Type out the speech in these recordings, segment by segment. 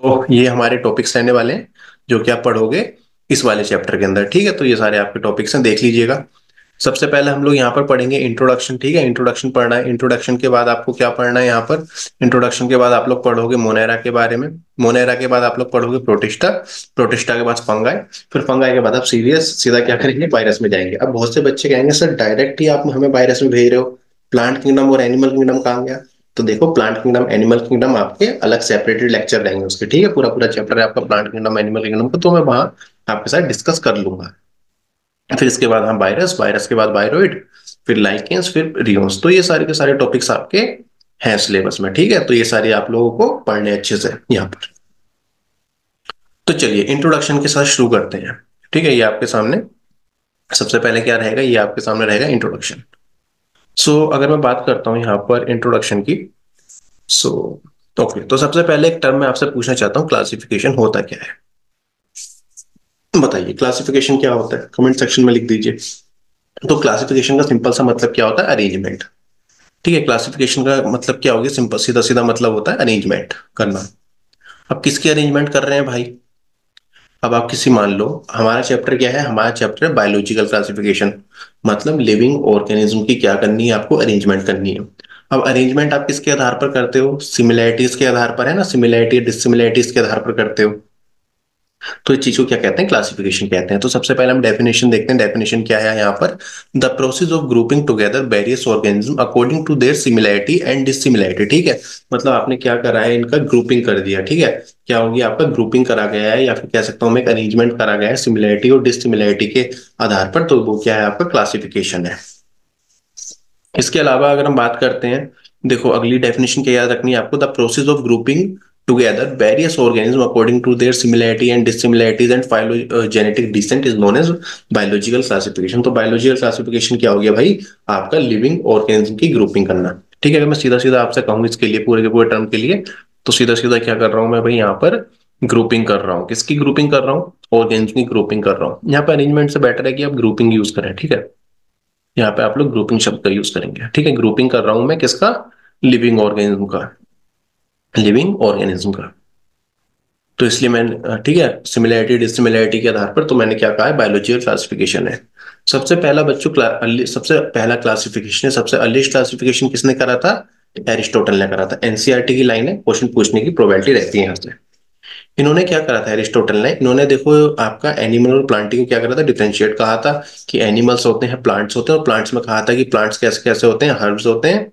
तो ये हमारे टॉपिक्स रहने वाले हैं जो कि आप पढ़ोगे इस वाले चैप्टर के अंदर। ठीक है, तो ये सारे आपके टॉपिक्स हैं, देख लीजिएगा। सबसे पहले हम लोग यहाँ पर पढ़ेंगे इंट्रोडक्शन। ठीक है, इंट्रोडक्शन पढ़ना है। इंट्रोडक्शन के बाद आपको क्या पढ़ना है यहाँ पर? इंट्रोडक्शन के बाद आप लोग पढ़ोगे मोनेरा के बारे में। मोनेरा के बाद आप लोग पढ़ोगे प्रोटिस्टा। प्रोटिस्टा के बाद फंगाई। फिर फंगाई के बाद आप सीधा क्या करेंगे? वायरस में जाएंगे। अब बहुत से बच्चे कहेंगे सर डायरेक्ट ही आप हमें वायरस में भेज रहे हो, प्लांट किंगडम और एनिमल किंगडम कहाँ गया? तो देखो, प्लांट किंगडम एनिमल किंगडम आपके अलग सेपरेटेड लेक्चर रहेंगे उसके। ठीक है, पूरा पूरा चैप्टर है आपका प्लांट किंगडम एनिमल किंगडम का, तो मैं वहां आपके साथ डिस्कस कर लूंगा। फिर इसके बाद हम वायरस, वायरस के बाद वायरोइड, फिर लाइकेंस, फिर रियोन्स। तो ये सारे के सारे टॉपिक्स आपके हैं सिलेबस में। ठीक है, तो ये सारे आप लोगों को पढ़ने अच्छे से यहाँ पर। तो चलिए इंट्रोडक्शन के साथ शुरू करते हैं। ठीक है, ये आपके सामने सबसे पहले क्या रहेगा? ये आपके सामने रहेगा इंट्रोडक्शन। अगर मैं बात करता हूँ यहाँ पर इंट्रोडक्शन की। सो ओके, तो सबसे पहले एक टर्म मैं आपसे पूछना चाहता हूँ, क्लासिफिकेशन होता क्या है? बताइए क्लासिफिकेशन क्या होता है, कमेंट सेक्शन में लिख दीजिए। तो क्लासिफिकेशन का सिंपल सा मतलब क्या होता है? अरेंजमेंट। ठीक है, क्लासिफिकेशन का मतलब क्या हो गया? सिंपल सीधा सीधा मतलब होता है अरेंजमेंट करना। अब किसकी अरेंजमेंट कर रहे हैं भाई? अब आप किसी, मान लो हमारा चैप्टर क्या है? हमारा चैप्टर है बायोलॉजिकल क्लासिफिकेशन। मतलब लिविंग ऑर्गेनिज्म की क्या करनी है आपको? अरेंजमेंट करनी है। अब अरेंजमेंट आप किसके आधार पर करते हो? सिमिलैरिटीज के आधार पर, है ना? सिमिलैरिटी डिससिमिलैरिटीज के आधार पर करते हो। तो इस चीज को क्या कहते हैं? क्लासिफिकेशन कहते हैं। तो सबसे पहले हम डेफिनेशन देखते हैं। डेफिनेशन क्या है यहाँ पर? The process of grouping together various organism according to their similarity and dissimilarity. ठीक है, मतलब आपने क्या करा है? इनका ग्रुपिंग कर दिया। ठीक है, क्या होगी? आपका ग्रुपिंग करा गया है, या फिर कह सकता हूँ मैं एक अरेंजमेंट करा गया है सिमिलैरिटी और डिससिमिलैरिटी के आधार पर। तो वो क्या है? आपका क्लासिफिकेशन है। इसके अलावा अगर हम बात करते हैं, देखो अगली डेफिनेशन क्या याद रखनी है आपको? The process of grouping together various organism according to their similarity and dissimilarities and phylogenetic descent is known as biological classification. तो बायोलॉजिकल क्लासिफिकेशन क्या हो गया भाई? आपका लिविंग ऑर्गेनिज्म की ग्रुपिंग करना। ठीक है, अगर मैं सीधा सीधा आपसे कहूँ इसके लिए, पूरे के पूरे टर्म के लिए, तो सीधा सीधा क्या कर रहा हूँ मैं भाई? यहाँ पर ग्रुपिंग कर रहा हूँ। किसकी ग्रुपिंग कर रहा हूँ? ऑर्गेनिज्म की ग्रुपिंग कर रहा हूँ। यहाँ पर अरेंजमेंट से बेटर है कि आप ग्रुपिंग यूज करें। ठीक है, यहाँ पे आप लोग ग्रुपिंग शब्द का यूज करेंगे। ठीक है, ग्रुपिंग कर रहा हूं मैं किसका? लिविंग ऑर्गेनिज्म का। लिविंग ऑर्गेनिज्म का। तो इसलिए मैंने ठीक है, सिमिलैरिटी डिससिमिलैरिटी के आधार पर तो मैंने क्या कहा है? बायोलॉजिकल क्लासिफिकेशन है। सबसे पहला बच्चों सबसे पहला क्लासिफिकेशन है, सबसे अर्लीस्ट क्लासिफिकेशन किसने करा था? एरिस्टोटल ने करा था। एनसीईआरटी की लाइन है, क्वेश्चन पूछने की प्रोबेबिलिटी रहती है यहाँ से। इन्होंने क्या करा था? एरिस्टोटल ने, इन्होंने देखो आपका एनिमल और प्लांटिंग को क्या करा था? डिफरेंशिएट कहा था कि एनिमल्स होते हैं, प्लांट्स होते हैं, और प्लांट्स में कहा था कि प्लांट्स कैसे कैसे होते हैं? हर्ब्स होते हैं,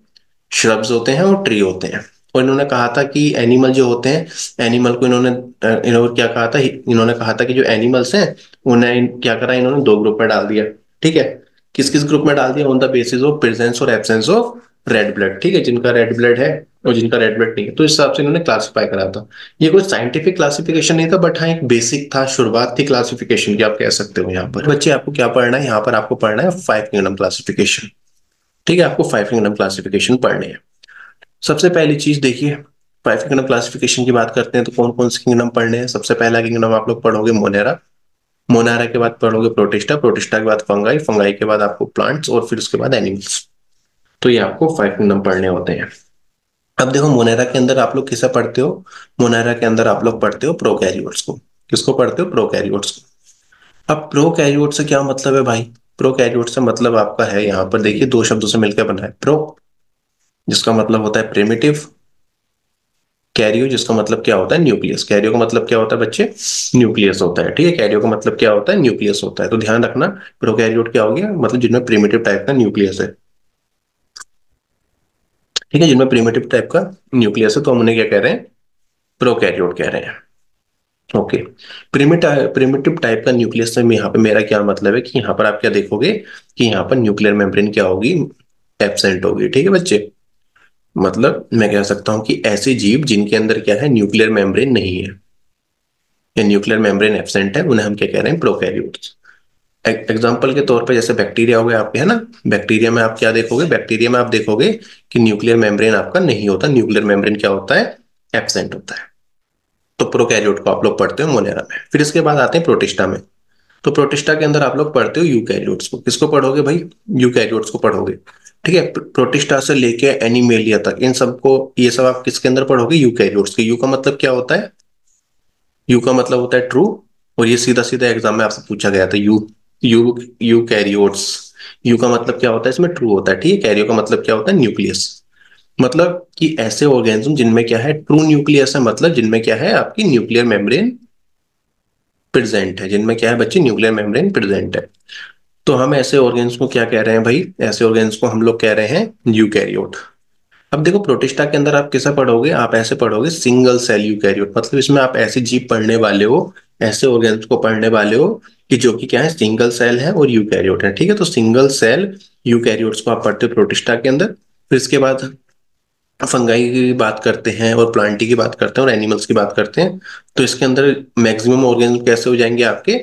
श्रब्स होते हैं और ट्री होते हैं। और इन्होंने कहा था कि एनिमल जो होते हैं, एनिमल को इन्होंने क्या कहा था? इन्होंने कहा था कि जो एनिमल्स हैं उन्हें क्या करा? इन्होंने दो ग्रुप में डाल दिया। ठीक है, किस किस ग्रुप में डाल दिया? On the basis of presence और एब्सेंस ऑफ रेड ब्लड। ठीक है, जिनका रेड ब्लड है और जिनका रेड ब्लड नहीं है, तो इस हिसाब से इन्होंने क्लासिफाई करा था। ये कोई साइंटिफिक क्लासिफिकेशन नहीं था, बट हाँ एक बेसिक था, शुरुआत थी क्लासिफिकेशन की, आप कह सकते हो। यहाँ पर बच्चे आपको क्या पढ़ना है? यहाँ पर आपको पढ़ना है फाइव किंगडम क्लासिफिकेशन। ठीक है, आपको फाइव किंगडम क्लासिफिकेशन पढ़नी है। सबसे पहली चीज देखिए, फाइव किंगडम क्लासिफिकेशन की बात करते हैं तो कौन कौन से किंगडम पढ़ने हैं? सबसे पहला किंगडम आप लोग पढ़ोगे मोनेरा। मोनेरा के बाद पढ़ोगे प्रोटिस्टा। प्रोटिस्टा के बाद फंगाई। फंगाई के बाद आपको प्लांट्स, और फिर उसके बाद एनिमल्स। तो ये आपको फाइव किंगडम पढ़ने होते हैं। अब देखो मोनेरा के अंदर आप लोग किसे पढ़ते हो? मोनेरा के अंदर आप लोग पढ़ते हो प्रोकैरियोट्स को। किसको पढ़ते हो? प्रोकैरियोट्स को। अब प्रोकैरियोट से क्या मतलब है भाई? प्रोकैरियोट से मतलब आपका है, यहाँ पर देखिए दो शब्दों से मिलकर बना है। प्रो, जिसका मतलब होता है प्रिमिटिव। कैरियो, जिसका मतलब क्या होता है? न्यूक्लियस। कैरियो का मतलब क्या होता है बच्चे? न्यूक्लियस होता है। ठीक है, कैरियो का मतलब क्या होता है? न्यूक्लियस होता है। तो ध्यान रखना, प्रोकैरियोट क्या हो गया? मतलब जिनमें प्रिमिटिव टाइप का न्यूक्लियस है। ठीक है, जिनमें प्रिमिटिव टाइप का न्यूक्लियस है, तो हम उन्हें क्या कह रहे हैं? प्रोकैरियोट कह रहे हैं। ओके, प्रिमिटिव प्रिमिटिव टाइप का न्यूक्लियस से यहाँ पे मेरा क्या मतलब है कि यहाँ पर आप क्या देखोगे कि यहाँ पर न्यूक्लियर मेम्ब्रेन क्या होगी? एब्सेंट होगी। ठीक है बच्चे, मतलब मैं कह सकता हूँ कि ऐसे जीव जिनके अंदर क्या है? न्यूक्लियर मेम्ब्रेन नहीं है, या न्यूक्लियर मेम्ब्रेन एब्सेंट है, उन्हें हम क्या कह रहे हैं? प्रोकैरियोट्स। एग्जाम्पल के तौर पे जैसे बैक्टीरिया हो गया आपके, है ना? बैक्टीरिया में आप क्या देखोगे? बैक्टीरिया में आप देखोगे कि न्यूक्लियर मेम्ब्रेन आपका नहीं होता। न्यूक्लियर मेम्ब्रेन क्या होता है? एब्सेंट होता है। तो प्रोकैरियोट को आप लोग पढ़ते हो मोनेरा में। फिर इसके बाद आते हैं प्रोटिस्टा में। तो प्रोटिस्टा के अंदर आप लोग पढ़ते हो यूकैरियोट्स को। किसको पढ़ोगे भाई? यूकैरियोट्स को पढ़ोगे। ठीक है, प्रोटिस्टा से लेके एनिमेलिया तक इन सबको, ये सब आप किसके अंदर पढ़ोगे? यूकैरियोट्स के। यू का मतलब क्या होता है? यू का मतलब होता है ट्रू, और ये सीधा सीधा एग्जाम में आपसे पूछा गया था, यू यू यूकैरियोट्स। यू का मतलब क्या होता है, इसमें ट्रू होता है, ठीक है। कैरियो का मतलब क्या होता है, न्यूक्लियस। मतलब कि ऐसे ऑर्गेनिज्म जिनमें क्या है, ट्रू न्यूक्लियस है, मतलब जिनमें क्या है, आपकी न्यूक्लियर मेम्ब्रेन प्रेजेंट है, जिनमें क्या है बच्चे, न्यूक्लियर मेम्ब्रेन प्रेजेंट है। तो हम ऐसे ऑर्गेन्स को क्या कह रहे हैं भाई, ऐसे ऑर्गेन्स को हम लोग कह रहे हैं यूकैरियोट। अब देखो प्रोटिस्टा के अंदर आप कैसा पढ़ोगे, आप ऐसे पढ़ोगे सिंगल सेल यूकैरियोट, मतलब इसमें आप ऐसे जीव पढ़ने वाले हो, ऐसे ऑर्गेन्स को पढ़ने वाले हो कि जो कि क्या है, सिंगल सेल है और यूकैरियोट है, ठीक है। तो सिंगल सेल यूकैरियोट्स को आप पढ़ते हो प्रोटिस्टा के अंदर। फिर इसके बाद फंगाई की बात करते हैं और प्लांटी की बात करते हैं और एनिमल्स की बात करते हैं। तो इसके अंदर मैक्सिमम ऑर्गेनिज्म कैसे हो जाएंगे आपके,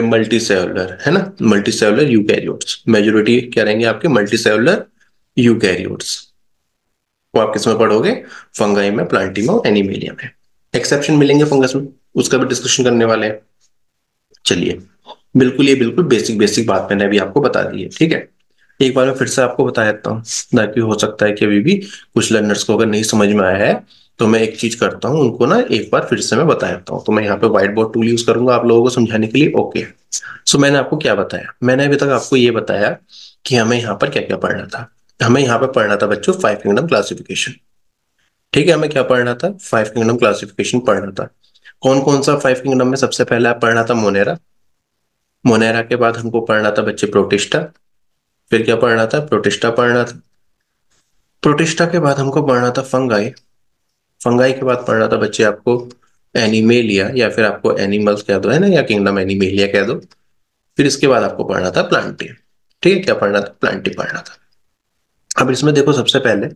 मल्टी सेलुलर, है ना, मल्टी सेलुलर यूकैरियोट्स। मेजोरिटी क्या रहेंगे आपके, मल्टी सेलुलर यूकैरियोट्स। वो आप किसमें पढ़ोगे, फंगाई में, प्लांटी में और एनिमेलिया में। एक्सेप्शन मिलेंगे फंगस में, उसका भी डिस्कशन करने वाले हैं। चलिए, बिल्कुल ये बिल्कुल बेसिक बेसिक बात मैंने अभी आपको बता दी है, ठीक है। एक बार मैं फिर से आपको बता देता हूँ, ताकि हो सकता है कि अभी भी कुछ लर्नर्स को अगर नहीं समझ में आया है, तो मैं एक चीज करता हूँ, उनको ना एक बार फिर से मैं बता देता हूँ। तो मैं यहाँ पे व्हाइट बोर्ड टूल यूज करूंगा आप लोगों को समझाने के लिए, ओके। सो मैंने आपको क्या बताया, मैंने अभी तक आपको ये बताया कि हमें यहाँ पर क्या क्या पढ़ना था। हमें यहाँ पर पढ़ना था बच्चों फाइव किंगडम क्लासिफिकेशन, ठीक है। हमें क्या पढ़ना था, फाइव किंगडम क्लासिफिकेशन पढ़ना था। कौन कौन सा फाइव किंगडम में, सबसे पहले आप पढ़ना था मोनेरा। मोनेरा के बाद हमको पढ़ना था बच्चे प्रोटिस्टा। फिर क्या पढ़ना था, प्रोटिस्टा पढ़ना था। प्रोटिस्टा के बाद हमको पढ़ना था फंगाई। फंगाई के बाद पढ़ना था बच्चे आपको एनिमेलिया, या फिर आपको एनिमल्स कह दो, है ना, या किंगडम एनिमेलिया कह दो। फिर इसके बाद आपको पढ़ना था प्लांटी, ठीक है। क्या पढ़ना था, प्लांटी पढ़ना था। अब इसमें देखो सबसे पहले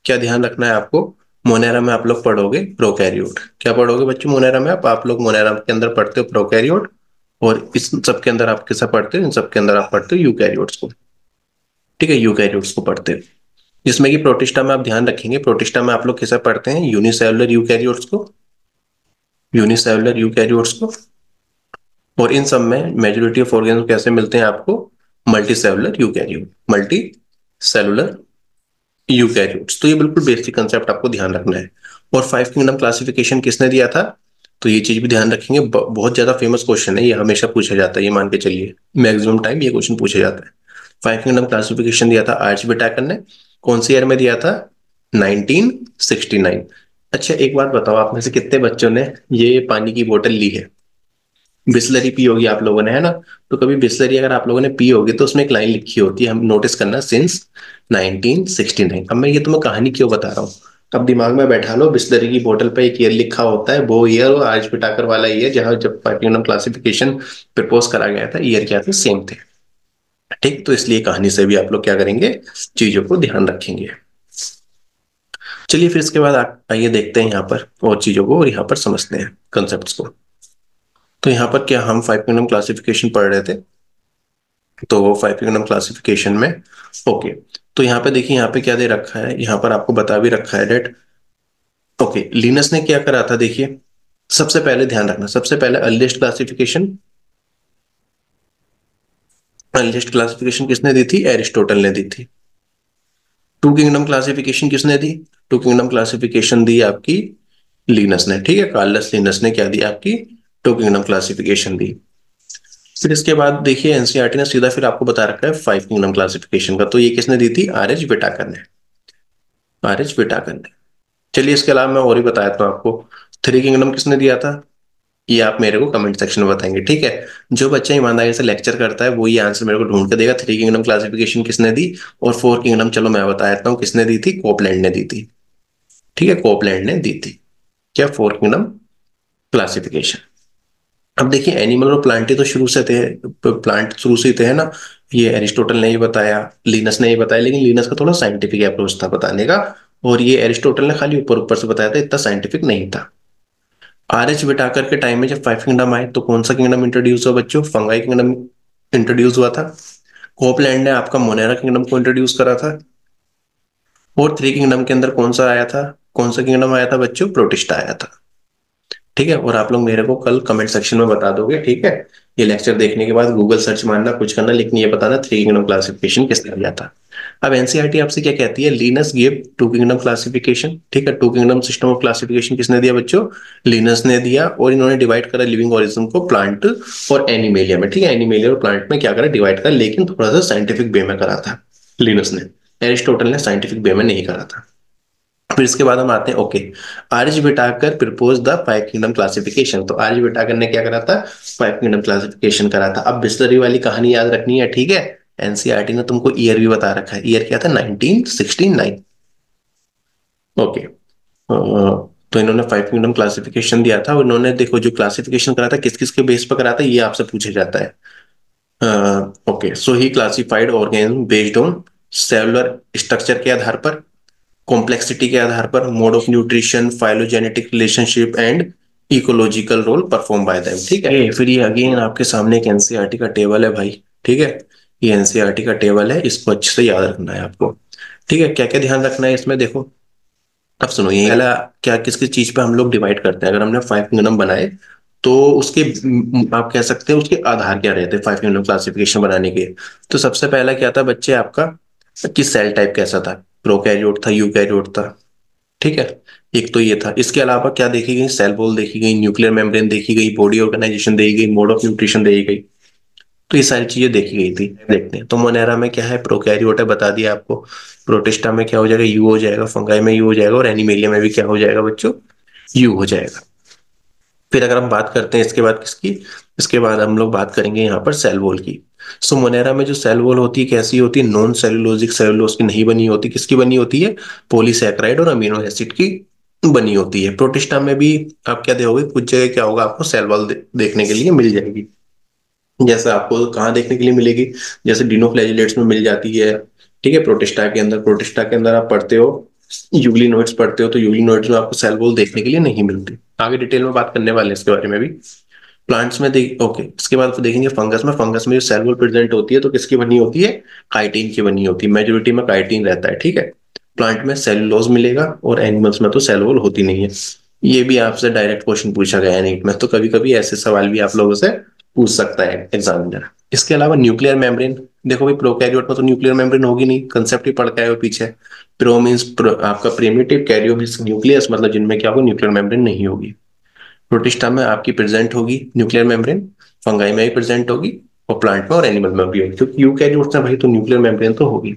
क्या ध्यान रखना है आपको, मोनेरा में आप लोग पढ़ोगे प्रोकैरियोट। क्या पढ़ोगे बच्चों मोनेरा में, आप लोग मोनेरा के अंदर पढ़ते हो प्रोकैरियोट, और इस सब के अंदर आप किसा पढ़ते हो, इन सब के अंदर आप पढ़ते हो यूकैरियोट्स को, ठीक है, यूकैरियोट्स को पढ़ते हो। जिसमें कि प्रोटिस्टा में आप ध्यान रखेंगे, प्रोटिस्टा में आप लोग किसे पढ़ते हैं, यूनिसेलुलर यूकैरियोट्स को, यूनिसेलुलर यूकैरियोट्स को। और इन सब में मेजोरिटी ऑफ ऑर्गेन्स कैसे मिलते हैं आपको, multi cellular eukaryote, multi cellular eukaryotes. तो ये बिल्कुल बेसिक कंसेप्ट आपको ध्यान रखना है। और फाइव किंगडम क्लासिफिकेशन किसने दिया था, तो ये चीज भी ध्यान रखेंगे, बहुत ज्यादा फेमस क्वेश्चन है ये, हमेशा पूछा जाता है, ये मान के चलिए मैक्सिमम टाइम ये क्वेश्चन पूछा जाता है। फाइव किंगडम क्लासिफिकेशन दिया था आर्च बिटाकर ने, कौन सी ईयर में दिया था, 1969। अच्छा एक बात बताओ, आप में से कितने बच्चों ने ये पानी की बोतल ली है, बिस्लरी पी होगी आप लोगों ने, है ना। तो कभी बिस्लरी अगर आप लोगों ने पी होगी तो उसमें एक लाइन लिखी होती है, हम नोटिस करना, सिंस 1969। अब मैं ये तुम्हें कहानी क्यों बता रहा हूँ, अब दिमाग में बैठा लो, बिस्लरी की बोतल पे एक ईयर लिखा होता है, वो ईयर और आज पिटाकर वाला ईयर, जहां जब प्लैटिनम क्लासिफिकेशन प्रपोज करा गया था, ईयर क्या थे, सेम थे, ठीक। तो इसलिए कहानी से भी आप लोग क्या करेंगे, चीजों को ध्यान रखेंगे। चलिए फिर इसके बाद आइए देखते हैं यहाँ पर और चीजों को, और यहाँ पर समझते हैं कंसेप्ट को। तो यहाँ पर क्या हम फाइव किंगडम क्लासिफिकेशन पढ़ रहे थे, तो वो फाइव किंगडम क्लासिफिकेशन में, ओके। तो यहाँ पे देखिए, यहाँ पे क्या दे रखा है, यहाँ पर आपको बता भी रखा है डेट, ओके। लिनस ने क्या करा था, देखिए सबसे पहले ध्यान रखना, सबसे पहले अर्लीस्ट क्लासिफिकेशन, अर्लीस्ट क्लासिफिकेशन किसने दी थी, एरिस्टोटल ने दी थी। टू किंगडम क्लासिफिकेशन किसने दी, टू किंगडम क्लासिफिकेशन दी आपकी लिनस ने, ठीक है, कार्लस लिनस ने क्या दी आपकी, टू किंगडम क्लासिफिकेशन दी। फिर इसके बाद देखिए एनसीईआरटी ने सीधा फिर आपको बता रखा है फाइव किंगडम क्लासिफिकेशन का, तो ये किसने दी थी, आर एच विटाकर ने, आर एच विटाकर ने। चलिए इसके अलावा मैं और भी बता देता हूँ आपको, थ्री किंगडम किसने दिया था, ये आप मेरे को कमेंट सेक्शन में बताएंगे, ठीक है। जो बच्चा ईमानदारी से लेक्चर करता है वो ये आंसर मेरे को ढूंढ के देगा, थ्री किंगडम क्लासिफिकेशन किसने दी। और फोर किंगडम चलो मैं बता देता हूँ किसने दी थी, कोपलैंड ने दी थी, ठीक है, कोपलैंड ने दी थी क्या, फोर किंगडम क्लासिफिकेशन। अब देखिए एनिमल और प्लांट तो शुरू से थे, प्लांट शुरू से ही थे, है ना। ये एरिस्टोटल ने ही बताया, लिनस ने ही बताया, लेकिन लिनस का थोड़ा साइंटिफिक अप्रोच था बताने का, और ये एरिस्टोटल ने खाली ऊपर ऊपर से बताया था, इतना साइंटिफिक नहीं था। आर एच विटाकर के टाइम में जब फाइव किंगडम आए तो कौन सा किंगडम इंट्रोड्यूस हुआ बच्चों, फंगाई किंगडम इंट्रोड्यूस हुआ था। कोपलैंड ने आपका मोनेरा किंगडम को इंट्रोड्यूस करा था। और थ्री किंगडम के अंदर कौन सा आया था, कौन सा किंगडम आया था बच्चों, प्रोटिस्टा आया था, ठीक है। और आप लोग मेरे को कल कमेंट सेक्शन में बता दोगे, ठीक है, ये लेक्चर देखने के बाद गूगल सर्च मारना, कुछ करना, लेकिन ये बताना थ्री किंगडम क्लासिफिकेशन किसने दिया था। अब एनसीईआरटी आपसे क्या कहती है, Linnaeus give two kingdom classification. ठीक है, two kingdom system of classification किसने दिया बच्चों, लिनस ने दिया। और इन्होंने डिवाइड करा लिविंग ऑर्गेनिज्म को प्लांट और एनिमेलिया में। ठीक है, एनिमेलिया और प्लांट में क्या करा, डिवाइड करा, लेकिन थोड़ा सा साइंटिफिक वे में करा था लिनस ने, एरिस्टोटल ने साइंटिफिक वे में नहीं करा था। फिर इसके बाद हम आते हैं, okay, Arya Whittaker propose the five kingdom classification. तो आर्य विटाकर ने क्या करा था, फाइव किंगडम क्लासिफिकेशन करा था। अब बिस्लरी वाली कहानी याद रखनी है, ठीक है। एनसीईआरटी ने तुमको ईयर भी बता रखा है, ईयर क्या था, 1969। ओके, तो इन्होंने फाइव किंगडम क्लासिफिकेशन दिया था, और इन्होंने देखो जो क्लासिफिकेशन करा था किस किस के बेस पर करा था, ये आपसे पूछा जाता है। Okay, so he classified organism based on cellular structure के आधार पर, कॉम्प्लेक्सिटी के आधार पर, mode of nutrition, phylogenetic relationship and ecological role perform by them. ठीक है, फिर ये अगेन आपके सामने एक एनसीईआरटी का टेबल है भाई। ठीक है, ये एनसीईआरटी का टेबल है, इसको अच्छे से याद रखना है आपको। ठीक है, क्या क्या ध्यान रखना है इसमें, देखो। अब सुनो, ये पहला क्या किस किस चीज पे हम लोग डिवाइड करते हैं, अगर हमने फाइव किंगडम बनाए तो उसके आप कह सकते हैं उसके आधार क्या रहते हैं फाइव किंगडम क्लासिफिकेशन बनाने के। तो सबसे पहला क्या था बच्चे आपका, कि सेल टाइप कैसा था, प्रोकैरियोट था, यूकैरियोट था। ठीक है, एक तो ये था। इसके अलावा क्या देखी गई, सेल वॉल देखी गई, न्यूक्लियर मेम्ब्रेन देखी गई, बॉडी ऑर्गेनाइजेशन देखी गई, मोड ऑफ न्यूट्रिशन देखी गई। तो ये सारी चीजें देखी गई थी। देखते हैं, तो मोनेरा में क्या है, प्रोकैरियोट है, बता दिया आपको। प्रोटिस्टा में क्या हो जाएगा, यू हो जाएगा। फंगाई में यू हो जाएगा, और एनिमेलिया में भी क्या हो जाएगा बच्चों, यू हो जाएगा। फिर अगर हम बात करते हैं इसके बाद किसकी, इसके बाद हम लोग बात करेंगे यहाँ पर सेल वॉल की। सो मोनेरा में जो सेल वॉल होती है कैसी होती है, नॉन सेलुलोजिक सेलुलोज की नहीं बनी होती, किसकी बनी होती है, पॉलीसैकेराइड और अमीनो एसिड की बनी होती है। प्रोटिस्टा में भी आप क्या देखोगे, कुछ जगह क्या होगा, आपको सेल वॉल देखने के लिए मिल जाएगी। जैसे आपको कहाँ देखने के लिए मिलेगी, जैसे डिनोफ्लैजिलेट्स में मिल जाती है। ठीक है, प्रोटिस्टा के अंदर, प्रोटिस्टा के अंदर आप पढ़ते हो, यूग्लिनोइड्स पढ़ते हो, तो यूग्लिनोइड्स में आपको सेल वॉल देखने के लिए नहीं मिलती। आगे डिटेल में बात करने वाले हैं इसके बारे में भी। प्लांट्स में देख, ओके, इसके बाद देखेंगे फंगस में। फंगस में जो सेल वॉल प्रेजेंट होती है तो किसकी बनी होती है, काइटिन की बनी होती है। मेजोरिटी में काइटिन रहता है। ठीक है, प्लांट में सेलुलोज मिलेगा, और एनिमल्स में तो सेल वॉल होती नहीं है। ये भी आपसे डायरेक्ट क्वेश्चन पूछा गया है नीट में, तो कभी कभी ऐसे सवाल भी आप लोगों से पूछ सकता है एग्जामिनर। इसके अलावा न्यूक्लियर मेम्ब्रेन, देखो भाई प्रोकैरियोट में तो न्यूक्लियर मेम्ब्रेन होगी नहीं, कंसेप्ट ही पढ़ के आए हो पीछे। प्रो मीन्स आपका प्रिमिटिव, कैरियो मीन्स न्यूक्लियस, मतलब जिनमें क्या होगा, न्यूक्लियर मेम्ब्रेन नहीं होगी। प्रोटिस्टा में आपकी प्रेजेंट होगी न्यूक्लियर मेम्ब्रेन, फंगाई में भी प्रेजेंट होगी, और प्लांट में और एनिमल में भी होगी, क्योंकि यूकैरियोट्स में भाई तो न्यूक्लियर मेम्ब्रेन तो होगी।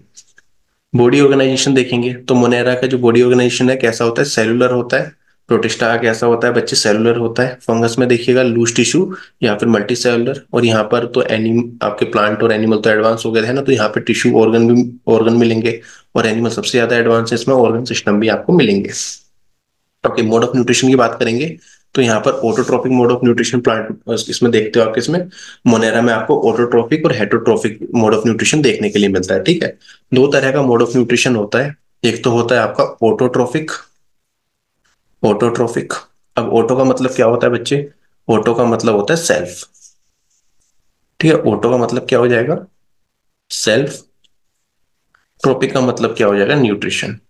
बॉडी ऑर्गेनाइजेशन देखेंगे तो मोनेरा का जो बॉडी ऑर्गेनाइजेशन है कैसा होता है, सेलुलर होता है। प्रोटिस्टा का कैसा होता है बच्चे, सेलुलर होता है। फंगस में देखिएगा लूज टिश्यू या फिर मल्टी सेलुलर। और यहाँ पर तो आपके प्लांट और एनिमल तो एडवांस हो गए हैं ना, तो यहाँ पे टिश्यू ऑर्गन मिलेंगे। और एनिमल सबसे ज्यादा एडवांस है, इसमें ऑर्गन सिस्टम भी आपको मिलेंगे। ओके, मोड ऑफ न्यूट्रिशन की बात करेंगे तो यहाँ पर autotrophic mode of nutrition plant इसमें देखते हो आप, किसमें, मोनेरा में आपको ऑटोट्रोपिक और हेटरोट्रोपिक मोड ऑफ न्यूट्रिशन देखने के लिए मिलता है। ठीक है, दो तरह का मोड ऑफ न्यूट्रिशन होता है। एक तो होता है आपका ऑटोट्रोपिक, ऑटोट्रोपिक। अब ऑटो का मतलब क्या होता है बच्चे, ऑटो का मतलब होता है सेल्फ। ठीक है, ऑटो का मतलब क्या हो जाएगा, सेल्फ। ट्रोपिक का मतलब क्या हो जाएगा, न्यूट्रिशन।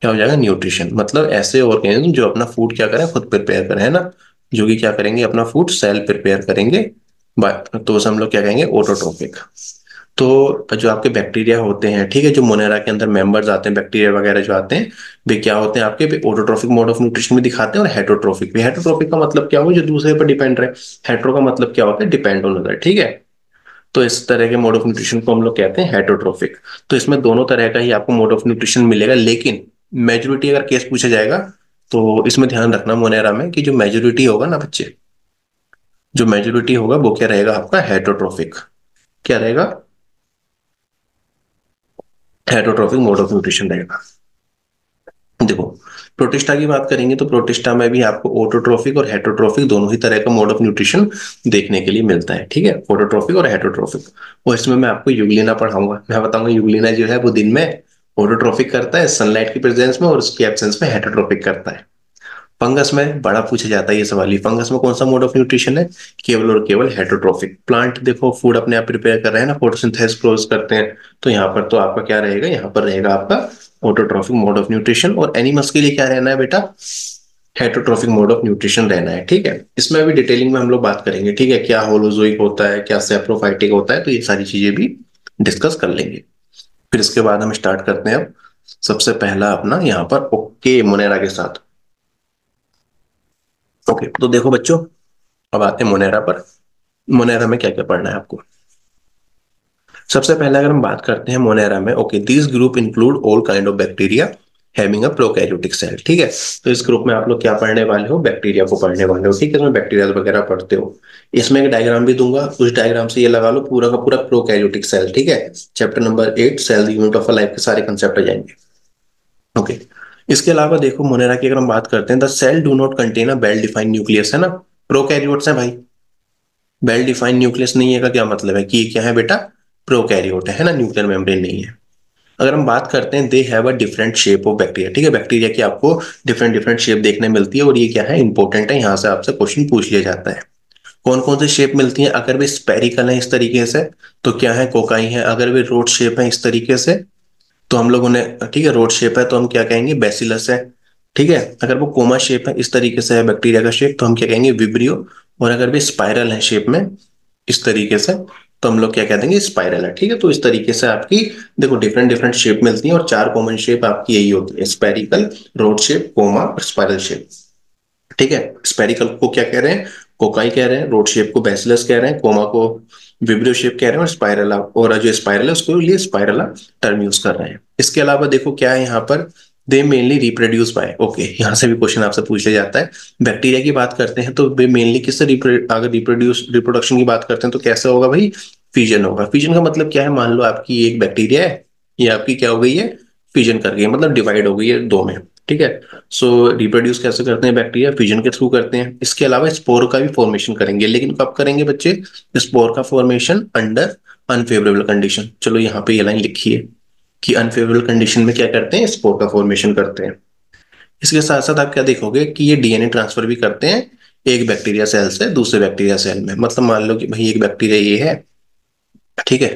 क्या हो जाएगा, न्यूट्रिशन, मतलब ऐसे ऑर्गेनिज्म जो अपना फूड क्या करें, खुद प्रिपेयर करें, है ना, जो कि क्या करेंगे, अपना फूड सेल्फ प्रिपेयर करेंगे। तो उसे हम लोग क्या कहेंगे, ऑटोट्रोपिक। तो जो आपके बैक्टीरिया होते हैं, ठीक है, जो मोनेरा के अंदर मेंबर्स आते हैं, बैक्टीरिया वगैरह जो आते हैं, वे क्या होते हैं आपके, ऑटोट्रोपिक मोड ऑफ न्यूट्रिशन भी दिखाते हैं, और हेटरोट्रोपिक भी। हेटरोट्रोपिक का मतलब क्या हो, जो दूसरे पर डिपेंड रहे। हेट्रो का मतलब क्या होता है, डिपेंड ऑन अदर। ठीक है, तो इस तरह के मोड ऑफ न्यूट्रिशन को हम लोग कहते हैं हेटरोट्रोफिक। तो इसमें दोनों तरह का ही आपको मोड ऑफ न्यूट्रिशन मिलेगा, लेकिन मेजोरिटी अगर केस पूछा जाएगा तो इसमें ध्यान रखना मोनेरा में, कि जो मेजोरिटी होगा ना बच्चे, जो मेजोरिटी होगा वो क्या रहेगा आपका, हेटरोट्रोफिक। क्या रहेगा, हेटरोट्रोफिक मोड ऑफ न्यूट्रिशन रहेगा। देखो, प्रोटिस्टा की बात करेंगे तो प्रोटिस्टा में भी आपको ऑटोट्रोफिक और हेटरोट्रोफिक दोनों ही तरह का मोड ऑफ न्यूट्रिशन देखने के लिए मिलता है। ठीक है, ऑटोट्रोफिक और हेटरोट्रोफिक। और इसमें मैं आपको यूग्लिना पढ़ाऊंगा, मैं बताऊंगा यूग्लिना जो है वो दिन में ऑटोट्रोफिक करता है सनलाइट की प्रेजेंस में, और उसकी एब्सेंस में हेटरोट्रोफिक करता है। फंगस में बड़ा पूछा जाता है ये सवाल ही, फंगस में कौन सा मोड ऑफ न्यूट्रिशन है, केवल और केवल हेटरोट्रोफिक। प्लांट देखो फूड अपने आप प्रिपेयर कर रहे हैं ना, फोटोसिंथेसिस क्लोज करते हैं, तो यहाँ पर तो आपका क्या रहेगा, यहाँ पर रहेगा आपका ऑटोट्रोफिक मोड ऑफ न्यूट्रिशन। और एनिमल्स के लिए क्या रहना है बेटा, हेटरोट्रोफिक मोड ऑफ न्यूट्रिशन रहना है। ठीक है, इसमें अभी डिटेलिंग में हम लोग बात करेंगे। ठीक है, क्या होलोजोइक होता है, क्या सेप्रोफाइटिक होता है, तो ये सारी चीजें भी डिस्कस कर लेंगे। फिर इसके बाद हम स्टार्ट करते हैं अब सबसे पहला अपना यहाँ पर ओके मोनेरा के साथ। ओके, तो देखो बच्चों, अब आते हैं मोनेरा पर। मोनेरा में क्या क्या पढ़ना है आपको। सबसे पहले अगर हम बात करते हैं मोनेरा में, okay, this group include all kind of bacteria having a prokaryotic cell. ठीक है, तो इस ग्रुप में आप लोग क्या पढ़ने वाले हो, बैक्टीरिया को पढ़ने वाले हो। ठीक है, इसमें बैक्टीरिया वगैरह पढ़ते हो। इसमें एक डायग्राम भी दूंगा, उस डायग्राम से ये लगा लो पूरा का पूरा प्रोकैरियोटिक सेल। ठीक है, chapter number 8 cell unit of life के सारे कंसेप्ट आ जाएंगे। ओके, इसके अलावा देखो मोनेरा की अगर हम बात करते हैं, the cell do not contain a well defined nucleus, है ना, प्रोकैरियोट्स है भाई। वेल डिफाइंड न्यूक्लियस नहीं है का क्या मतलब है कि ये क्या है बेटा, प्रोकैरियोट है ना, न्यूक्लियर मेम्ब्रेन नहीं है। अगर हम बात करते हैं, they have a different shape of bacteria. ठीक है, बैक्टीरिया की आपको डिफरेंट डिफरेंट शेप देखने मिलती है, और ये क्या है, इंपॉर्टेंट है, यहाँ से आपसे क्वेश्चन पूछ लिया जाता है। कौन कौन से शेप मिलती है, अगर वे स्पेरिकल है इस तरीके से तो क्या है, कोकाई है। अगर वे रोड शेप है इस तरीके से तो हम लोग उन्हें, ठीक है, रोड शेप है तो हम क्या कहेंगे, बेसिलस है। ठीक है, अगर वो कोमा शेप है इस तरीके से है बैक्टीरिया का शेप तो हम क्या कहेंगे, विब्रियो। और अगर वे स्पाइरल है शेप में इस तरीके से तो हम लोग क्या कह देंगे, स्पाइरल है। ठीक है, तो इस तरीके से आपकी देखो डिफरेंट डिफरेंट शेप मिलती है, और चार कॉमन शेप आपकी यही होती है, स्पेरिकल, रोड शेप, कोमा और स्पाइरल शेप। ठीक है, स्पेरिकल को क्या कह रहे हैं, कोकाई कह रहे हैं, रोड शेप को बेसिलस कह रहे हैं, कोमा को विब्रियो शेप कह रहे हैं, और स्पाइरल, और जो स्पाइरल है उसको लिए स्पाइरला टर्म यूज कर रहे हैं। इसके अलावा देखो क्या है यहाँ पर, दे मेनली रिप्रोड्यूस बाय, ओके, यहाँ से भी क्वेश्चन आपसे पूछ लिया जाता है। बैक्टीरिया की बात करते हैं तो वे मेनली किससे अगर रिप्रोडक्शन की बात करते हैं तो कैसे होगा भाई, फिजन होगा। फिजन का मतलब क्या है, मान लो आपकी एक बैक्टीरिया है, ये आपकी क्या हो गई है, फिजन कर गई है, मतलब डिवाइड हो गई है दो में। ठीक है, सो रिप्रोड्यूस कैसे करते हैं बैक्टीरिया, फिजन के थ्रू करते हैं। इसके अलावा स्पोर का भी फॉर्मेशन करेंगे, लेकिन कब करेंगे बच्चे, स्पोर का फॉर्मेशन अंडर अनफेवरेबल कंडीशन। चलो यहाँ पे ये लाइन लिखिए कि अनफेवरेबल कंडीशन में क्या करते हैं, स्पोर का फॉर्मेशन करते हैं। इसके साथ साथ आप क्या देखोगे कि ये डीएनए ट्रांसफर भी करते हैं एक बैक्टीरिया सेल से दूसरे बैक्टीरिया सेल में। मतलब मान लो कि भाई एक बैक्टीरिया ये है, ठीक है,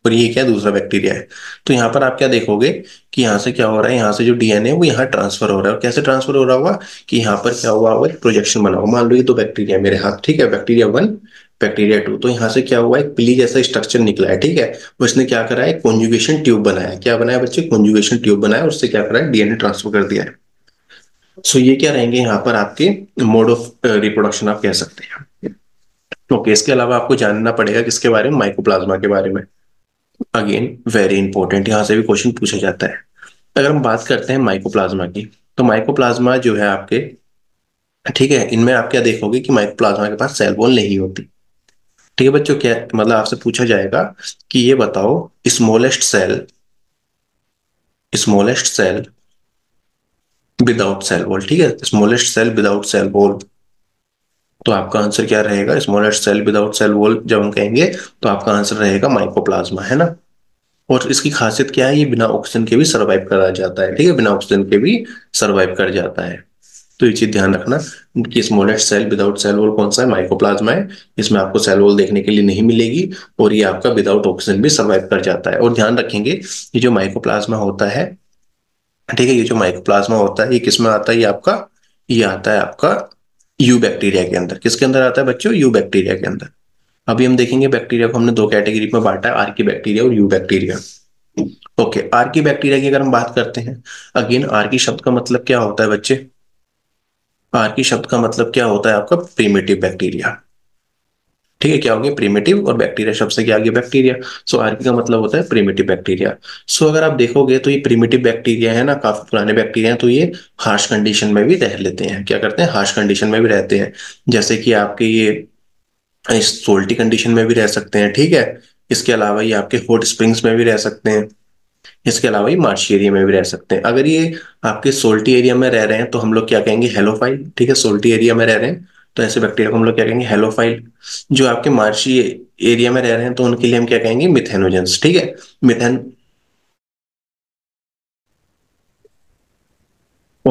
और ये क्या दूसरा बैक्टीरिया है, तो यहाँ पर आप क्या देखोगे कि यहाँ से क्या हो रहा है, यहाँ से जो डीएनए है वो यहाँ ट्रांसफर हो रहा है। और कैसे ट्रांसफर हो रहा होगा कि यहाँ पर क्या हुआ होगा, एक प्रोजेक्शन बना हुआ। मान लो ये तो बैक्टीरिया है मेरे हाथ, ठीक है, बैक्टीरिया 1 बैक्टीरिया 2, तो यहाँ से क्या हुआ, एक पिली जैसा स्ट्रक्चर निकला है। ठीक है, उसने क्या करा है, कॉन्जुगेशन ट्यूब बनाया। क्या बनाया बच्चे, कॉन्जुगेशन ट्यूब बनाया, उससे क्या करा है, डीएनए ट्रांसफर कर दिया है। सो ये क्या रहेंगे यहाँ पर आपके मोड ऑफ रिप्रोडक्शन आप कह सकते हैं। ओके, इसके अलावा आपको जानना पड़ेगा किसके बारे में, माइकोप्लाज्मा के बारे में। अगेन वेरी इंपॉर्टेंट, यहाँ से भी क्वेश्चन पूछा जाता है। अगर हम बात करते हैं माइकोप्लाज्मा की, तो माइकोप्लाज्मा जो है आपके, ठीक है, इनमें आप क्या देखोगे कि माइकोप्लाज्मा के पास सेल वॉल नहीं होती। ठीक है बच्चों, क्या मतलब आपसे पूछा जाएगा कि ये बताओ, smallest cell without cell wall. ठीक है, smallest cell without cell wall, तो आपका आंसर क्या रहेगा, smallest cell without cell wall जब हम कहेंगे तो आपका आंसर रहेगा माइकोप्लाज्मा, है ना। और इसकी खासियत क्या है, ये बिना ऑक्सीजन के भी सरवाइव करा जाता है। ठीक है, बिना ऑक्सीजन के भी सरवाइव कर जाता है। तो ये चीज ध्यान रखना कि smallest cell without cell wall कौन सा है, माइकोप्लाज्मा है। इसमें आपको सेल वॉल देखने के लिए नहीं मिलेगी, और ये आपका विदाउट ऑक्सीजन भी सर्वाइव कर जाता है। और ध्यान रखेंगे ये जो माइकोप्लाज्मा होता है, ठीक है, ये जो माइकोप्लाज्मा होता है ये किस में आता है, ये आता है आपका यू बैक्टीरिया के अंदर। किसके अंदर आता है बच्चों, यू बैक्टीरिया के अंदर। अभी हम देखेंगे बैक्टीरिया को हमने दो कैटेगरी में बांटा है, आर्की बैक्टीरिया और you bacteria. Okay, Archie bacteria की अगर हम बात करते हैं, अगेन आर्की शब्द का मतलब क्या होता है बच्चे, आर्की शब्द का मतलब क्या होता है आपका, प्रिमिटिव बैक्टीरिया। ठीक है, क्या हो गया, प्रिमिटिव, और बैक्टीरिया शब्द से क्या आ गया, बैक्टीरिया। सो आर्की का मतलब होता है प्रिमिटिव बैक्टीरिया। सो अगर आप देखोगे तो ये प्रिमिटिव बैक्टीरिया है ना, काफी पुराने बैक्टीरिया हैं, तो ये हार्श कंडीशन में भी रह लेते हैं। क्या करते हैं, हार्श कंडीशन में भी रहते हैं। जैसे कि आपके ये सोल्टी कंडीशन में भी रह सकते हैं। ठीक है, इसके अलावा ये आपके हॉट स्प्रिंग्स में भी रह सकते हैं। इसके अलावा ये मार्शी एरिया में भी रह सकते हैं। अगर ये आपके सोल्टी एरिया में रह रहे हैं तो हम लोग क्या कहेंगे, हेलोफाइल। ठीक है, सोल्टी एरिया में रह रहे हैं तो ऐसे बैक्टीरिया को हम लोग क्या कहेंगे, हेलोफाइल। जो आपके मार्शी एरिया में रह रहे हैं तो उनके लिए हम क्या कहेंगे, मिथेनोजेंस। ठीक है, मिथेन।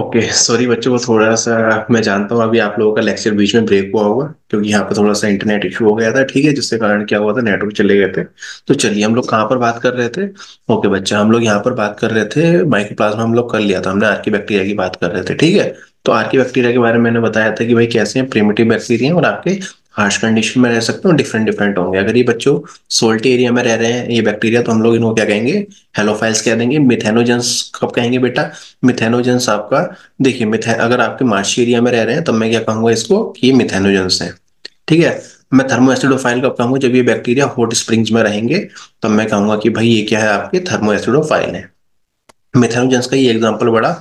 ओके सॉरी बच्चों, को थोड़ा सा मैं जानता हूँ अभी आप लोगों का लेक्चर बीच में ब्रेक हुआ होगा क्योंकि यहाँ पे थोड़ा सा इंटरनेट इशू हो गया था, ठीक है, जिसके कारण क्या हुआ था, नेटवर्क चले गए थे। तो चलिए, हम लोग कहाँ पर बात कर रहे थे? ओके बच्चा, हम लोग यहाँ पर बात कर रहे थे, माइकोप्लाज्मा हम लोग कर लिया था, हमने आर्की बैक्टीरिया की बात कर रहे थे, ठीक है। तो आर्की बैक्टीरिया के बारे में मैंने बताया था कि भाई कैसे हैं प्रिमिटिव बैक्टीरिया और आपके हार्श कंडीशन में रह सकते हो, डिफरेंट डिफरेंट होंगे। अगर ये बच्चों सोल्टी एरिया में रह रहे हैं ये बैक्टीरिया, तो हम लोग इनको क्या कहेंगे? हेलोफाइल्स कह देंगे। मिथेनोजेंस कब कहेंगे बेटा? मिथेनोजेंस आपका, देखिए मिथे अगर आपके मार्शी एरिया में रह रहे हैं तब मैं क्या कहूंगा इसको कि ये मिथेनोजेंस है, ठीक है। मैं थर्मो एसिडोफाइल कब कहूंगा? जब ये बैक्टीरिया हॉट स्प्रिंग्स में रहेंगे तब मैं कहूंगा कि भाई ये क्या है, आपके थर्मो एसिडोफाइल है। मिथेनोजेंस का ये एग्जांपल बड़ा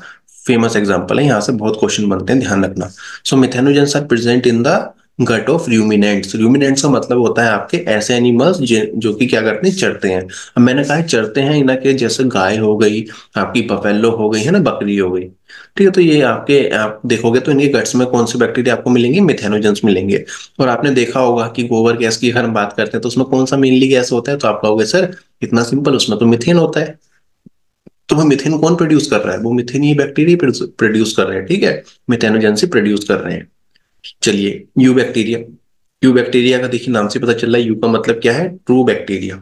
फेमस एग्जांपल है, यहाँ से बहुत क्वेश्चन बनते हैं, ध्यान रखना। So methanogens are present in the gut of ruminants. Ruminants का मतलब होता है आपके ऐसे एनिमल्स जो कि क्या करते हैं, चरते हैं। अब मैंने कहा है चरते हैं, इनके के जैसे गाय हो गई, आपकी बफेलो हो गई है ना, बकरी हो गई, ठीक है। तो ये आपके आप देखोगे तो इनके गट्स में कौन से बैक्टीरिया आपको मिलेंगे? मिथेनोजेंस मिलेंगे। और आपने देखा होगा कि गोबर गैस की अगर हम बात करते हैं तो उसमें कौन सा मेनली गैस होता है? तो आप कहोगे सर इतना सिंपल, उसमें तो मिथेन होता है। तो वो मिथेन कौन प्रोड्यूस कर रहा है? वो मिथेन ही बैक्टीरिया प्रोड्यूस कर रहे हैं, ठीक है। मिथेनोजेन से प्रोड्यूस कर रहे हैं। चलिए, यू बैक्टीरिया। यू बैक्टीरिया का देखिए नाम से पता चल रहा है, यू का मतलब क्या है? ट्रू बैक्टीरिया,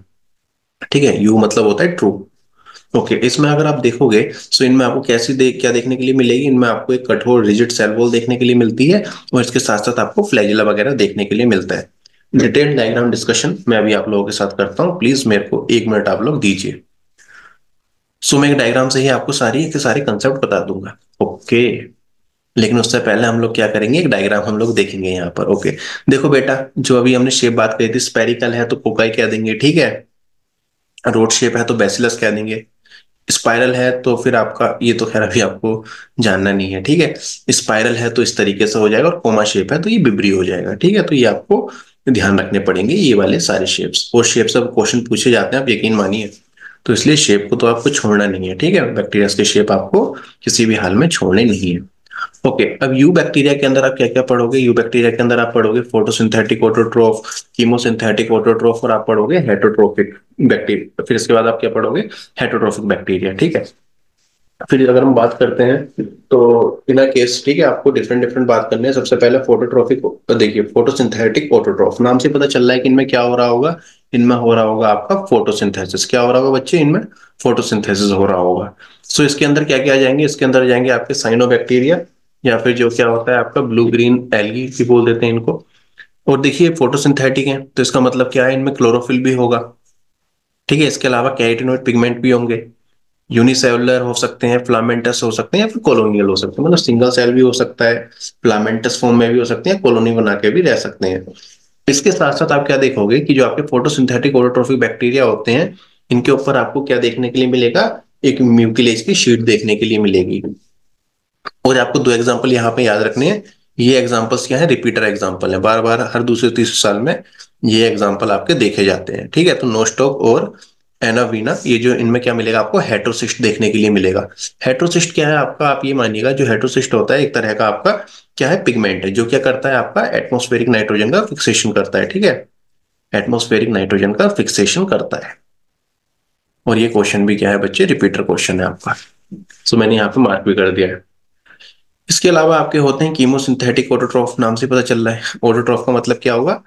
ठीक है। यू मतलब होता है ट्रू। ओके, इसमें अगर आप देखोगे तो इनमें आपको क्या देखने के लिए मिलेगी? इनमें आपको एक कठोर रिजिड सेल वॉल देखने के लिए मिलती है और इसके साथ साथ आपको फ्लैजिला वगैरह देखने के लिए मिलता है। डिटेल डायग्राम डिस्कशन मैं अभी आप लोगों के साथ करता हूँ, प्लीज मेरे को 1 मिनट आप लोग दीजिए। सो मैं एक डायग्राम से ही आपको सारी के सारे कंसेप्ट बता दूंगा। ओके, लेकिन उससे पहले हम लोग क्या करेंगे, एक डायग्राम हम लोग देखेंगे यहाँ पर। ओके, देखो बेटा, जो अभी हमने शेप बात करी थी, स्पेरिकल है तो कोकाई कह देंगे, ठीक है। रोड शेप है तो बेसिलस कह देंगे। स्पाइरल है तो फिर आपका ये तो खैर अभी आपको जानना नहीं है, ठीक है। स्पाइरल है तो इस तरीके से हो जाएगा और कोमा शेप है तो ये बिब्री हो जाएगा, ठीक है। तो ये आपको ध्यान रखने पड़ेंगे, ये वाले सारे शेप्स। और शेप से क्वेश्चन पूछे जाते हैं, आप यकीन मानिए। तो इसलिए शेप को तो आपको छोड़ना नहीं है, ठीक है। बैक्टीरिया के शेप आपको किसी भी हाल में छोड़ने नहीं है। ओके, अब यू बैक्टीरिया के अंदर आप क्या क्या पढ़ोगे? यू बैक्टीरिया के अंदर आप पढ़ोगे फोटोसिंथेटिक ऑटोट्रोफ, कीमोसिंथेटिक ऑटोट्रोफ, और आप पढ़ोगे हेटरोट्रोफिक बैक्टीरिया। फिर इसके बाद आप क्या पढ़ोगे? हेटरोट्रोफिक बैक्टीरिया, ठीक है। फिर अगर हम बात करते हैं तो इन केस, ठीक है, आपको डिफरेंट डिफरेंट बात करनी है। सबसे पहले फोटोट्रोफिक, देखिए फोटोसिंथेटिक ऑटोट्रोफ नाम से पता चल रहा है कि इनमें क्या हो रहा होगा? इनमें हो रहा होगा आपका फोटोसिंथेसिस। क्या हो रहा होगा बच्चे? इनमें फोटोसिंथेसिस हो रहा होगा। सो इसके अंदर क्या क्या आ जाएंगे? इसके अंदर जाएंगे आपके साइनोबैक्टीरिया, या फिर जो क्या होता है आपका ब्लू ग्रीन एल्गी भी बोल देते हैं इनको। और देखिए फोटोसिंथेटिक है तो इसका मतलब क्या है? इनमें क्लोरोफिल भी होगा, ठीक है। इसके अलावा कैरोटीनॉइड पिगमेंट भी होंगे। यूनिसेलुलर हो सकते हैं, फिलामेंटस हो सकते हैं, या फिर कॉलोनियल हो सकते हैं, मतलब सिंगल सेल भी हो सकता है, फिलामेंटस फॉर्म में भी हो सकते हैं, कॉलोनी बना के भी रह सकते हैं। इसके साथ साथ आप क्या देखोगे कि जो आपके फोटोसिंथेटिक ऑटोट्रोफिक बैक्टीरिया होते हैं, इनके ऊपर आपको क्या देखने के लिए मिलेगा? एक म्यूकिलेज की शीट देखने के लिए मिलेगी। और आपको 2 एग्जाम्पल यहाँ पे याद रखने हैं। ये एग्जाम्पल्स क्या है? रिपीटर एग्जाम्पल है, बार बार हर दूसरे तीसरे साल में ये एग्जाम्पल आपके देखे जाते हैं, ठीक है। तो नोस्टॉक और एनावीना, ये जो इनमें क्या मिलेगा आपको? हेट्रोसिस्ट देखने के लिए मिलेगा। हेट्रोसिस्ट क्या है आपका? आप ये मानिएगा, जो हेट्रोसिस्ट होता है एक तरह का आपका क्या है? पिगमेंट है, जो क्या करता है आपका? एटमोस्फेरिक नाइट्रोजन का फिक्सेशन करता है, ठीक है। एटमोस्फेरिक नाइट्रोजन का फिक्सेशन करता है। और ये क्वेश्चन भी क्या है बच्चे? रिपीटर क्वेश्चन है आपका। सो मैंने यहाँ पे मार्क भी कर दिया है। इसके अलावा आपके होते हैं कीमोसिंथेटिक ऑटोट्रॉफ, नाम से पता चल रहा है। ऑटोट्रॉफ का मतलब क्या होगा?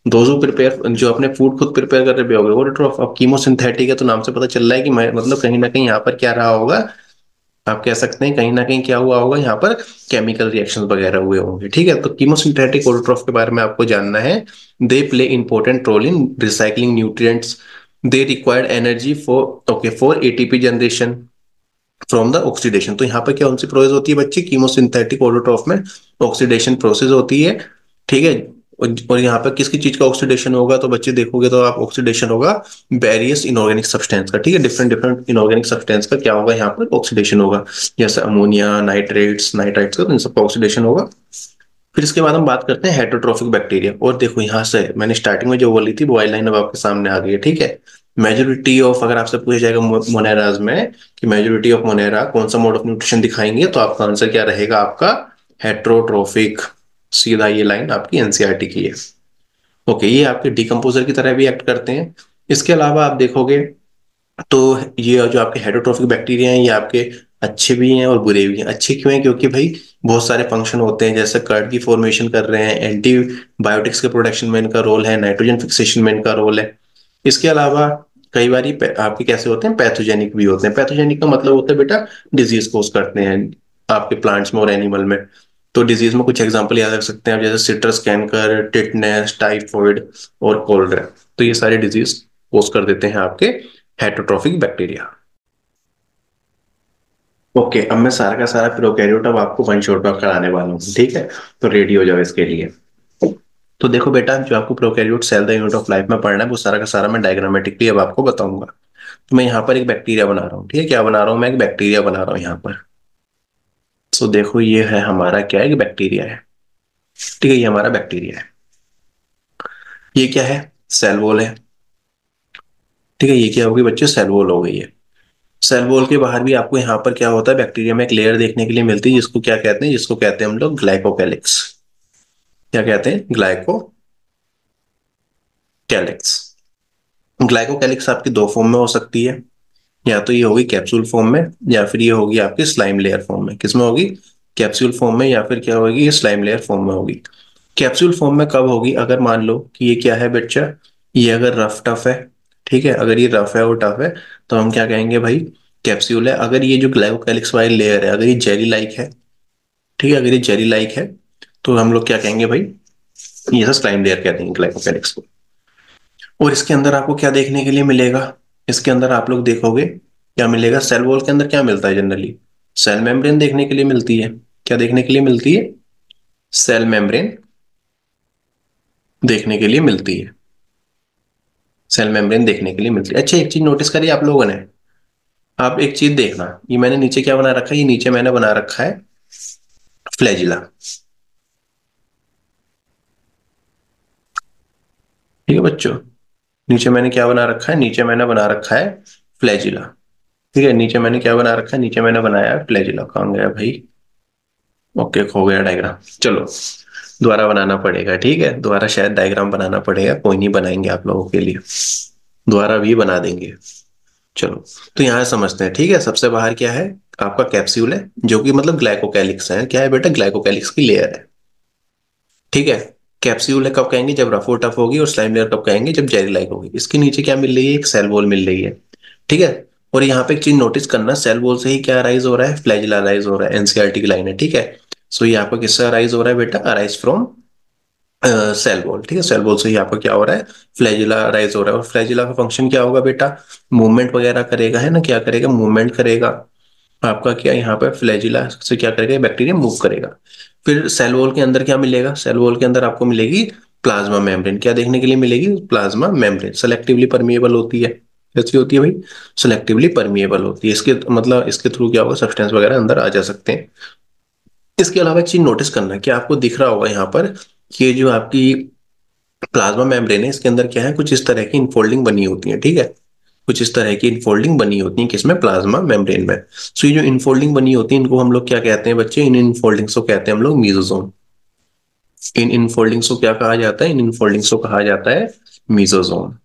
दोजो प्रिपेयर, जो अपने फूड खुद प्रिपेयर कर रहे होगे, ऑटोट्रॉफ। अब कीमोसिंथेटिक है तो नाम से पता चल रहा है कि मैं मतलब कहीं ना कहीं यहाँ पर क्या रहा होगा, आप कह सकते हैं कहीं ना कहीं क्या हुआ होगा यहाँ पर? केमिकल रिएक्शंस वगैरह हुए होंगे, ठीक है। तो कीमोसिंथेटिक ऑटोट्रॉफ के बारे में आपको जानना है। They play important role in recycling nutrients. They required energy for, okay, for ATP generation from the oxidation. तो यहाँ पर क्या उनसी प्रोसेस होती है बच्चे? कीमोसिंथेटिक ऑटोट्रॉफ में ऑक्सीडेशन प्रोसेस होती है, ठीक है। और यहाँ पर किसकी चीज का ऑक्सीडेशन होगा? तो बच्चे देखोगे तो आप ऑक्सीडेशन होगा वेरियस इनऑर्गेनिक सब्सटेंस का, ठीक है। डिफरेंट डिफरेंट इनऑर्गेनिक सब्सटेंस का क्या होगा? यहाँ पर ऑक्सीडेशन होगा, जैसे अमोनिया, नाइट्रेट्स, नाइट्राइट्स का, तो इन सबका ऑक्सीडेशन होगा। फिर इसके बाद हम बात करते हैं हेटरोट्रोफिक बैक्टीरिया। और देखो यहाँ से मैंने स्टार्टिंग में जो बोली थी वो लाइन अब आपके सामने आ गई है, ठीक है। मेजोरिटी ऑफ, अगर आपसे पूछा जाएगा मोनेराज में कि मेजोरिटी ऑफ मोनेरा कौन सा मोड ऑफ न्यूट्रिशन दिखाएंगे, तो आपका आंसर क्या रहेगा? आपका हेट्रोट्रोफिक। सीधा ये लाइन आपकी एनसीईआरटी की है। ओके, ये आपके डिकम्पोजर की तरह भी एक्ट करते हैं। इसके अलावा आप देखोगे तो ये जो आपके हेटरोट्रोफिक बैक्टीरिया हैं, ये आपके अच्छे भी हैं और बुरे भी हैं। अच्छे क्यों हैं? क्योंकि भाई बहुत सारे फंक्शन होते हैं, जैसे कर्ड की फॉर्मेशन कर रहे हैं, एंटीबायोटिक्स के प्रोडक्शन में इनका रोल है, नाइट्रोजन फिक्सेशन में इनका रोल है। इसके अलावा कई बार आपके कैसे होते हैं, पैथोजेनिक भी होते हैं। पैथोजेनिक का मतलब होता है बेटा डिजीज कोज करते हैं आपके प्लांट्स में और एनिमल में। तो डिजीज में कुछ एग्जांपल याद रख सकते हैं आप, जैसे सिट्रस कैंकर, टिटनेस, टाइफॉइड और कोलरा। तो ये सारे डिजीज कोज कर देते हैं आपके हेटरोट्रॉफिक बैक्टीरिया। ओके, अब मैं सारा का सारा प्रोकैरियोट अब आपको वन शॉट में कराने वाला हूँ, ठीक है? तो रेडी हो जाओ इसके लिए। तो देखो बेटा, जो आपको prokaryote cell the unit of life में पढ़ना है वो सारा का सारा मैं डायग्रामेटिकली अब आपको बताऊंगा। तो मैं यहाँ पर एक बैक्टीरिया बना रहा हूँ, ठीक है? क्या बना रहा हूँ मैं? एक बैक्टीरिया बना रहा हूँ यहाँ पर। सो देखो ये है हमारा क्या है, एक बैक्टीरिया है, ठीक है? ये हमारा बैक्टीरिया है। ये क्या है? सेल वॉल है, ठीक है? ये क्या होगी बच्चे? सेल वॉल हो गई है। सेल वॉल के बाहर भी आपको यहाँ पर क्या होता है, बैक्टीरिया में एक लेयर देखने के लिए मिलती है, जिसको क्या कहते हैं? जिसको कहते हैं हम लोग ग्लाइकोकैलिक्स। क्या कहते हैं? ग्लाइकोकैलिक्स। ग्लाइकोकैलिक्स आपकी दो फॉर्म में हो सकती है, या तो ये होगी कैप्सूल फॉर्म में, या फिर ये होगी आपकी स्लाइम लेयर फॉर्म में। किसमें होगी? कैप्सूल फॉर्म में, या फिर क्या होगी? ये स्लाइम लेयर फॉर्म में होगी। कैप्सूल फॉर्म में कब होगी? अगर मान लो कि ये क्या है बच्चा, ये अगर रफ टफ है, ठीक है? अगर ये रफ है और टफ है तो हम क्या कहेंगे भाई? कैप्सूल है। अगर ये जो ग्लाइकोकैलिक्स वाली लेयर है, अगर ये जेली लाइक है, ठीक है? अगर ये जेली लाइक है तो हम लोग क्या कहेंगे भाई? ये सब स्लाइम लेयर कहते हैं ग्लाइकोकैलिक्स को। और इसके अंदर आपको क्या देखने के लिए मिलेगा? इसके अंदर आप लोग देखोगे क्या मिलेगा? सेल वॉल के अंदर क्या मिलता है जनरली? सेल मेम्ब्रेन देखने के लिए मिलती है। क्या देखने के लिए मिलती है? सेल मेम्ब्रेन देखने के लिए मिलती है। सेल मेम्ब्रेन देखने के लिए मिलती है। अच्छा, एक चीज नोटिस करिए आप लोगों ने। आप एक चीज देखना, ये मैंने नीचे क्या बना रखा है? ये नीचे मैंने बना रखा है फ्लैजिला, ठीक है बच्चों? नीचे मैंने क्या बना रखा है? नीचे मैंने बना रखा है फ्लैजिला, ठीक है? नीचे मैंने क्या बना रखा है? नीचे मैंने बनाया है फ्लैजिला। कहाँ गया भाई? ओके, खो गया डायग्राम। चलो दोबारा बनाना पड़ेगा, ठीक है? दोबारा शायद डायग्राम बनाना पड़ेगा, कोई नहीं, बनाएंगे आप लोगों के लिए, दोबारा भी बना देंगे। चलो, तो यहाँ समझते हैं, ठीक है? सबसे बाहर क्या है? आपका कैप्सूल है, जो कि मतलब ग्लाइकोकैलिक्स है। क्या है बेटा? ग्लाइकोकैलिक्स की लेयर है, ठीक है? कैप्सूल है कब कहेंगे? जब रफो टफ होगी। और स्लाइम लेयर कब कहेंगे? जब जेली लाइक होगी। इसके नीचे क्या मिल रही है? एक सेल वॉल मिल रही है, ठीक है? और यहाँ पे एक चीज नोटिस करना, सेल वॉल से ही क्या अराइज हो रहा है? फ्लैजिला अराइज हो रहा है। एनसीईआरटी की लाइन है, ठीक है? सो ये आपका किससे अराइज हो रहा है बेटा? अराइज फ्रॉम सेल वॉल, ठीक है? सेल वॉल से ही आपका क्या हो रहा है? फ्लैजिला राइज हो रहा है। और फ्लैजिला का फंक्शन क्या होगा बेटा? मूवमेंट वगैरह करेगा, है ना? क्या करेगा? मूवमेंट करेगा। आपका क्या यहाँ पे फ्लैजिला से क्या करेगा? बैक्टीरिया मूव करेगा। फिर सेल वॉल के अंदर क्या मिलेगा? सेल वॉल के अंदर आपको मिलेगी प्लाज्मा मेम्ब्रेन। क्या देखने के लिए मिलेगी? प्लाज्मा मेम्ब्रेन सेलेक्टिवली परमिएबल होती है। कैसी होती है भाई? सेलेक्टिवली परमिएबल होती है। इसके मतलब इसके थ्रू क्या होगा? सब्सटेंस वगैरह अंदर आ जा सकते हैं। इसके अलावा एक चीज नोटिस करना, कि आपको दिख रहा होगा यहाँ पर कि ये जो आपकी प्लाज्मा मेम्ब्रेन है, इसके अंदर क्या है? कुछ इस तरह की इनफोल्डिंग बनी होती है, ठीक है? कुछ इस तरह की इनफोल्डिंग बनी होती है, किसमें? प्लाज्मा मेम्ब्रेन में। सो ये जो इनफोल्डिंग बनी होती है, इनको हम लोग क्या कहते हैं बच्चे? इन इनफोल्डिंग्स को कहते हैं हम लोग मीजोसोम। इन इनफोल्डिंग्स को क्या कहा जाता है? इन इनफोल्डिंग्स को कहा जाता है मीजोसोम।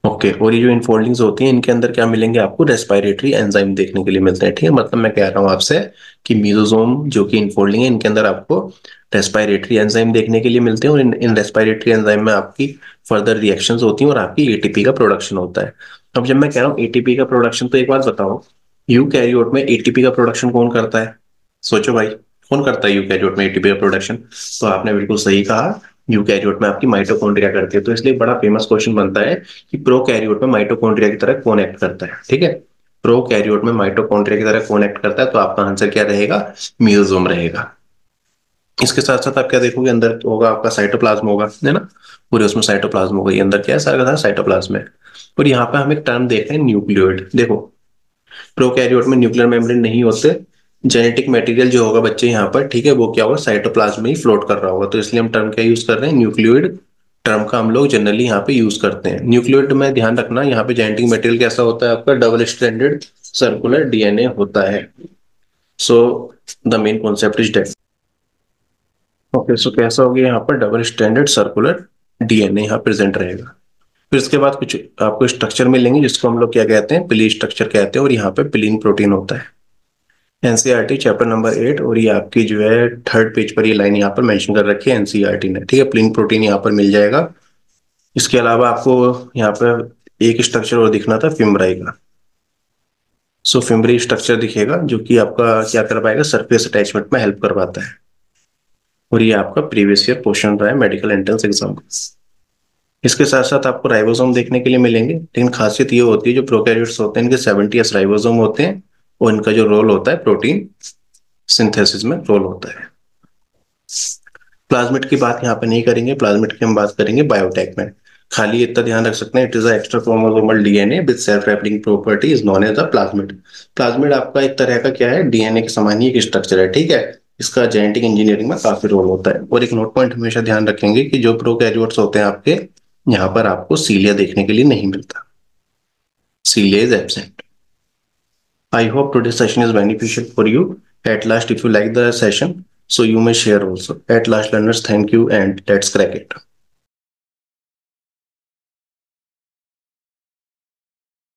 ओके, और ये जो इनफोल्डिंग्स होती हैं, इनके अंदर क्या मिलेंगे आपको? रेस्पिरेटरी एंजाइम देखने के लिए मिलते हैं, ठीक है? मतलब मैं कह रहा हूँ आपसे कि मीजोसोम जो कि इनफोल्डिंग है, इनके अंदर आपको रेस्पिरेटरी एंजाइम देखने के लिए मिलते हैं। और इन रेस्पिरेटरी एंजाइम में आपकी फर्दर रिएक्शंस होती हैं और आपकी एटीपी का प्रोडक्शन होता है। अब जब मैं कह रहा हूँ एटीपी का प्रोडक्शन, तो एक बात बताओ, यूकैरियोट में एटीपी का प्रोडक्शन कौन करता है? सोचो भाई, कौन करता है यूकैरियोट में एटीपी का प्रोडक्शन? तो आपने बिल्कुल सही कहा, यूकैरियोट में आपकी माइटोकॉन्ड्रिया करती है। तो इसलिए बड़ा फेमस क्वेश्चन बनता है कि प्रोकैरियोट में माइटोकॉन्ड्रिया की तरह कौन एक्ट करता है, ठीक है? प्रोकैरियोट में माइटोकॉन्ड्रिया की तरह कौन एक्ट करता है? तो आपका आंसर क्या रहेगा? म्यूजोम रहेगा। इसके साथ साथ आप क्या देखोगे? अंदर तो होगा आपका साइटोप्लाज्म होगा, है ना? पूरे उसमें साइटोप्लाज्म होगा। ये अंदर क्या है? सारा का सारा साइटोप्लाज्म है। और यहाँ पे हम एक टर्म देख रहे हैं, न्यूक्लियोइड। देखो, प्रोकैरियोट में न्यूक्लियर मेम्ब्रेन नहीं होते। जेनेटिक मटेरियल जो होगा बच्चे यहाँ पर, ठीक है, वो क्या होगा? साइटोप्लाज्म में ही फ्लोट कर रहा होगा। तो इसलिए हम टर्म क्या यूज कर रहे हैं? न्यूक्लियोइड टर्म का हम लोग जनरली यहाँ पे यूज करते हैं। न्यूक्लियोइड में ध्यान रखना, यहाँ पे जेनेटिक मटेरियल कैसा होता है आपका? डबल स्ट्रैंडेड सर्कुलर डीएनए होता है। So the main concept is that. Okay, so कैसा हो गया? यहाँ पर डबल स्ट्रैंडेड सर्कुलर डीएनए यहाँ प्रेजेंट रहेगा। फिर इसके बाद कुछ आपको स्ट्रक्चर मिलेंगे जिसको हम लोग क्या कहते हैं, पिली स्ट्रक्चर कहते हैं, और यहाँ पे पिलीन प्रोटीन होता है। एनसीईआरटी चैप्टर नंबर 8, और ये आपकी जो है थर्ड पेज पर ये लाइन यहाँ पर मेंशन कर रखी है एनसीईआरटी ने, ठीक है। पिलीन प्रोटीन यहाँ पर मिल जाएगा। इसके अलावा आपको यहाँ पर एक स्ट्रक्चर और दिखना था, फिम्ब्राई का। सो फिम्ब्री स्ट्रक्चर दिखेगा जो कि आपका क्या कर पाएगा, सरफेस अटैचमेंट में हेल्प करवाता है। और ये आपका प्रीवियस ईयर क्वेश्चन रहा है मेडिकल एंट्रेंस एग्जाम का। इसके साथ साथ आपको राइबोसोम देखने के लिए मिलेंगे, लेकिन खासियत ये होती है जो प्रोकैरियोट्स होते हैं इनके 70s राइबोसोम होते हैं, और इनका जो रोल होता है प्रोटीन सिंथेसिस में रोल होता है। प्लाज्मिड की बात यहाँ पे नहीं करेंगे, प्लाज्मिड की हम बात करेंगे बायोटेक में। खाली इतना ध्यान रख सकते हैं, it is extra chromosomal DNA with self replicating property is known as the plasmid. Plasmid आपका एक तरह का क्या है, डीएनए के समान ही एक स्ट्रक्चर है, ठीक है। इसका जेनेटिक इंजीनियरिंग में काफी रोल होता है। और एक नोट पॉइंट हमेशा ध्यान रखेंगे कि जो प्रोकैरियोट्स होते हैं आपके, यहाँ पर आपको सीलिया देखने के लिए नहीं मिलता, cilia is absent. I hope today's session is beneficial for you. At last, if you like the session, so you may share also. At last, learners, thank you and let's crack it.